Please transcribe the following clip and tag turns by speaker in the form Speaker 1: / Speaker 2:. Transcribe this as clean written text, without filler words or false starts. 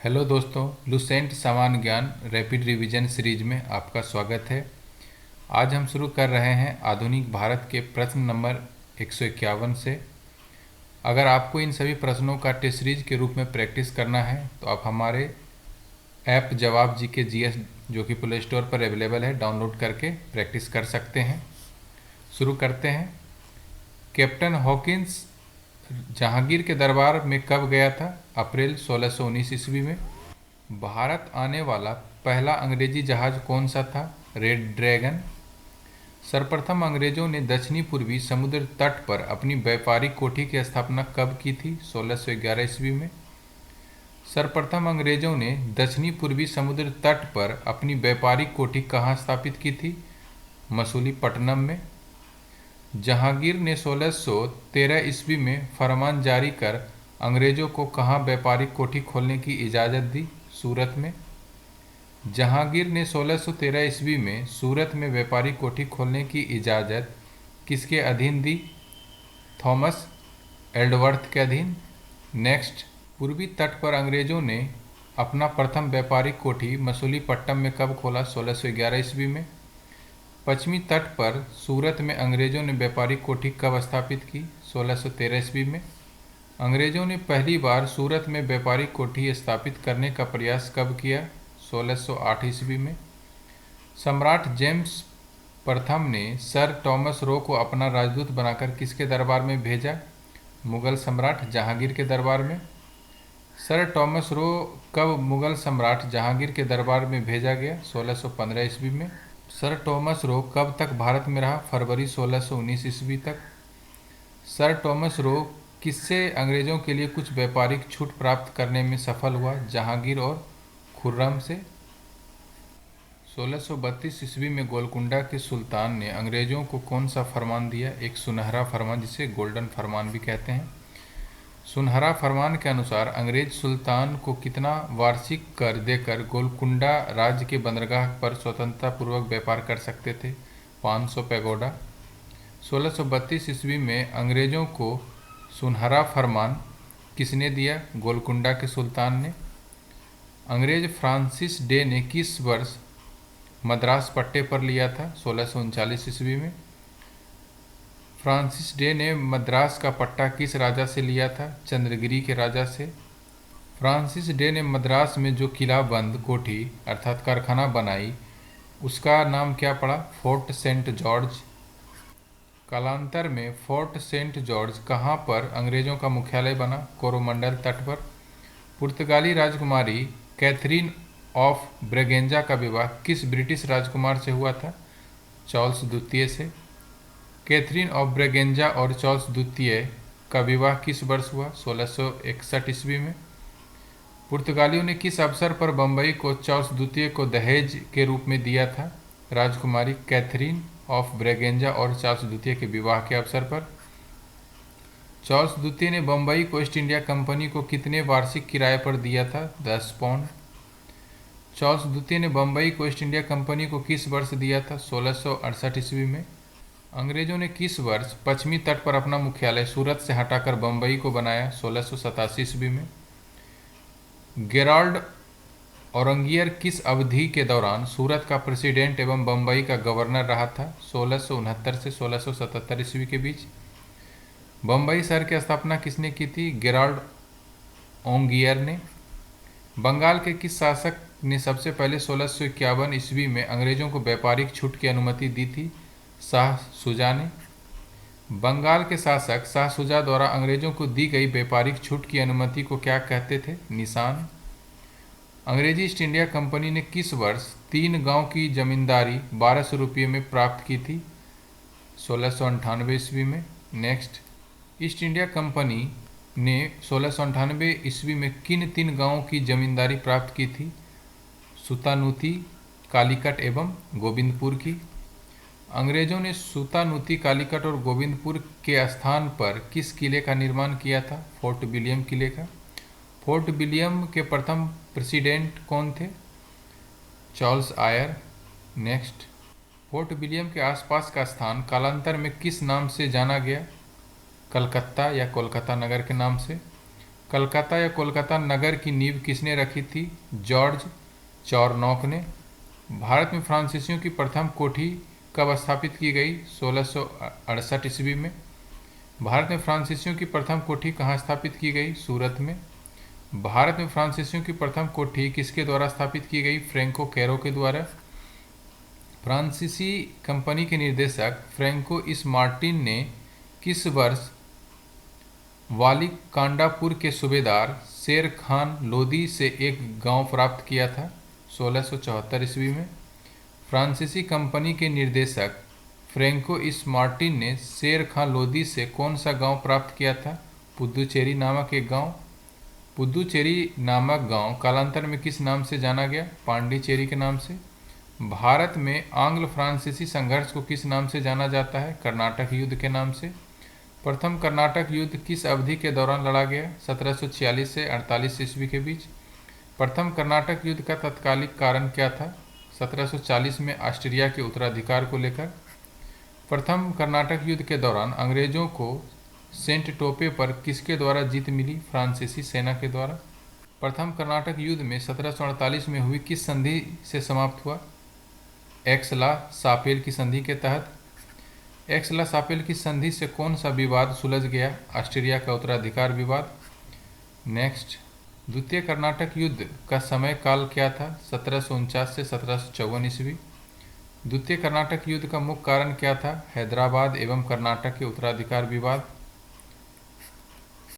Speaker 1: Hello दोस्तों, Lucent सामान्य ज्ञान रैपिड रिवीजन सीरीज में आपका स्वागत है। आज हम शुरू कर रहे हैं आधुनिक भारत के प्रश्न नंबर 151 से। अगर आपको इन सभी प्रश्नों का टेस्ट सीरीज के रूप में प्रैक्टिस करना है तो आप हमारे ऐप जवाब जी के जीएस जो कि प्ले स्टोर पर अवेलेबल है, डाउनलोड करके प्रैक्टिस कर सकते हैं। शुरू करते हैं। कैप्टन हॉकिंस जहांगीर के दरबार में कब गया था? अप्रैल 1619 ईस्वी में। भारत आने वाला पहला अंग्रेजी जहाज कौन सा था? Red dragon. सर्वप्रथम अंग्रेजों ने दक्षिणी पूर्वी समुद्र तट पर अपनी व्यापारिक कोठी की स्थापना कब की थी? 1611 ईस्वी में। सर्वप्रथम अंग्रेजों ने दक्षिणी पूर्वी समुद्र तट पर अपनी व्यापारिक कोठी कहाँ स्थापित की थी? मसूलीपट्टनम में। जहांगीर ने 1613 ईस्वी में फरमान जारी कर अंग्रेजों को कहाँ व्यापारिक कोठी खोलने की इजाज़त दी? सूरत में। जहांगीर ने 1613 ईस्वी में सूरत में व्यापारिक कोठी खोलने की इजाज़त किसके अधीन दी? थॉमस एल्डवर्थ के अधीन। नेक्स्ट। पूर्वी तट पर अंग्रेजों ने अपना प्रथम व्यापारिक कोठी मसूलीपट्टनम में कब खोला? 1611 ईस्वी में। पश्चिमी तट पर सूरत में अंग्रेजों ने व्यापारिक कोठी कब स्थापित की? 1613 ईस्वी में। अंग्रेजों ने पहली बार सूरत में व्यापारिक कोठी स्थापित करने का प्रयास कब किया? 1608 ईस्वी में। सम्राट जेम्स प्रथम ने सर टॉमस रो को अपना राजदूत बनाकर किसके दरबार में भेजा? मुगल सम्राट जहांगीर के दरबार में। सर टॉमस रो कब मुगल सम्राट जहांगीर के दरबार में भेजा गया? 1615 ईस्वी में। सर टॉमस रो कब तक भारत में रहा? फरवरी 1619 ईस्वी तक। सर टॉमस रो किससे अंग्रेजों के लिए कुछ व्यापारिक छूट प्राप्त करने में सफल हुआ? जहांगीर और खुर्रम से। 1632 ईस्वी में गोलकुंडा के सुल्तान ने अंग्रेजों को कौन सा फरमान दिया? एक सुनहरा फरमान, जिसे गोल्डन फरमान भी कहते हैं। सुनहरा फरमान के अनुसार अंग्रेज सुल्तान को कितना वार्षिक कर देकर गोलकुंडा राज्य के बंदरगाह पर स्वतंत्रतापूर्वक व्यापार कर सकते थे? 500 पैगोडा। 1632 ईस्वी में अंग्रेजों को सुनहरा फरमान किसने दिया? गोलकुंडा के सुल्तान ने। अंग्रेज फ्रांसिस डे ने किस वर्ष मद्रास पट्टे पर लिया था? 1639 ईस्वी में। फ्रांसिस डे ने मद्रास का पट्टा किस राजा से लिया था? चंद्रगिरी के राजा से। फ्रांसिस डे ने मद्रास में जो किला बंद कोठी अर्थात कारखाना बनाई, उसका नाम क्या पड़ा? Fort Saint George. कालांतर में फोर्ट सेंट जॉर्ज कहाँ पर अंग्रेजों का मुख्यालय बना? कोरोमंडल तट पर। पुर्तगाली राजकुमारी कैथरीन ऑफ ब्रेगेंजा का विवाह किस ब्रिटिश राजकुमार से हुआ था? चार्ल्स द्वितीय से। कैथरीन ऑफ ब्रेगेंजा और चार्ल्स द्वितीय का विवाह किस वर्ष हुआ? 1661 ईस्वी में। पुर्तगालियों ने किस अवसर पर बम्बई को चार्ल्स द्वितीय को दहेज के रूप में दिया था? राजकुमारी कैथरीन ऑफ ब्रेगेंजा और चार्ल्स द्वितीय के विवाह के अवसर पर। चार्ल्स द्वितीय ने बम्बई को ईस्ट इंडिया कंपनी को कितने वार्षिक किराए पर दिया था? 10 पाउंड। चार्ल्स द्वितीय ने बम्बई को ईस्ट इंडिया कंपनी को किस वर्ष दिया था? 1668 ईस्वी में। अंग्रेजों ने किस वर्ष पश्चिमी तट पर अपना मुख्यालय सूरत से हटाकर बम्बई को बनाया? 1687 ईस्वी में। गेराल्ड औरंगियर किस अवधि के दौरान सूरत का प्रेसिडेंट एवं बम्बई का गवर्नर रहा था? 1669 से 1677 ईस्वी के बीच। बम्बई शहर की स्थापना किसने की थी? गेराल्ड औरंगियर ने। बंगाल के किस शासक ने सबसे पहले 1651 ईस्वी में अंग्रेजों को व्यापारिक छूट की अनुमति दी थी? शाह शुजा ने। बंगाल के शासक शाह शुजा द्वारा अंग्रेजों को दी गई व्यापारिक छूट की अनुमति को क्या कहते थे? निशान। अंग्रेजी ईस्ट इंडिया कंपनी ने किस वर्ष 3 गांव की जमींदारी 1200 रुपये में प्राप्त की थी? 1698 ईस्वी में। नेक्स्ट। ईस्ट इंडिया कंपनी ने 1698 ईस्वी में किन 3 गांवों की जमींदारी प्राप्त की थी? सुतानुती, कालीकट एवं गोविंदपुर की। अंग्रेजों ने सुतानुती, कालीकट और गोविंदपुर के स्थान पर किस किले का निर्माण किया था? फोर्ट विलियम किले का। फोर्ट विलियम के प्रथम प्रेसिडेंट कौन थे? Charles Eyre. Next. Fort William के आसपास का स्थान कालांतर में किस नाम से जाना गया? कलकत्ता या कोलकाता नगर के नाम से। कलकत्ता या कोलकाता नगर की नींव किसने रखी थी? जॉर्ज चारनॉक ने। भारत में फ्रांसीसियों की प्रथम कोठी कब स्थापित की गई? 1668 ईस्वी में। भारत में फ्रांसीसियों की प्रथम कोठी कहाँ स्थापित की गई? सूरत में। भारत में फ्रांसीसियों की प्रथम कोठी किसके द्वारा स्थापित की गई? फ्रैंको कैरो के द्वारा। फ्रांसीसी कंपनी के निर्देशक फ्रैंको इस मार्टिन ने किस वर्ष वाली कांडापुर के सूबेदार शेर खान लोदी से एक गांव प्राप्त किया था? 1674 ईस्वी में। फ्रांसीसी कंपनी के निर्देशक फ्रैंको इस मार्टिन ने शेर खान लोदी से कौन सा गांव प्राप्त किया था? पुदुचेरी नामक एक गांव। पुदुचेरी नामक गांव कालांतर में किस नाम से जाना गया? पांडिचेरी के नाम से। भारत में आंग्ल फ्रांसीसी संघर्ष को किस नाम से जाना जाता है? कर्नाटक युद्ध के नाम से। प्रथम कर्नाटक युद्ध किस अवधि के दौरान लड़ा गया? 1746 से 48 ईस्वी के बीच। प्रथम कर्नाटक युद्ध का तत्कालिक कारण क्या था? 1740 में ऑस्ट्रिया के उत्तराधिकार को लेकर। प्रथम कर्नाटक युद्ध के दौरान अंग्रेजों को सेंट टोपे पर किसके द्वारा जीत मिली? फ्रांसीसी सेना के द्वारा। प्रथम कर्नाटक युद्ध में 1748 में हुई किस संधि से समाप्त हुआ? एक्स-ला शापेल की संधि के तहत। एक्स-ला शापेल की संधि से कौन सा विवाद सुलझ गया? ऑस्ट्रिया का उत्तराधिकार विवाद। नेक्स्ट, द्वितीय कर्नाटक युद्ध का समय काल क्या था? 1749 से 1754 ईस्वी। द्वितीय कर्नाटक युद्ध का मुख्य कारण क्या था? हैदराबाद एवं कर्नाटक के उत्तराधिकार विवाद।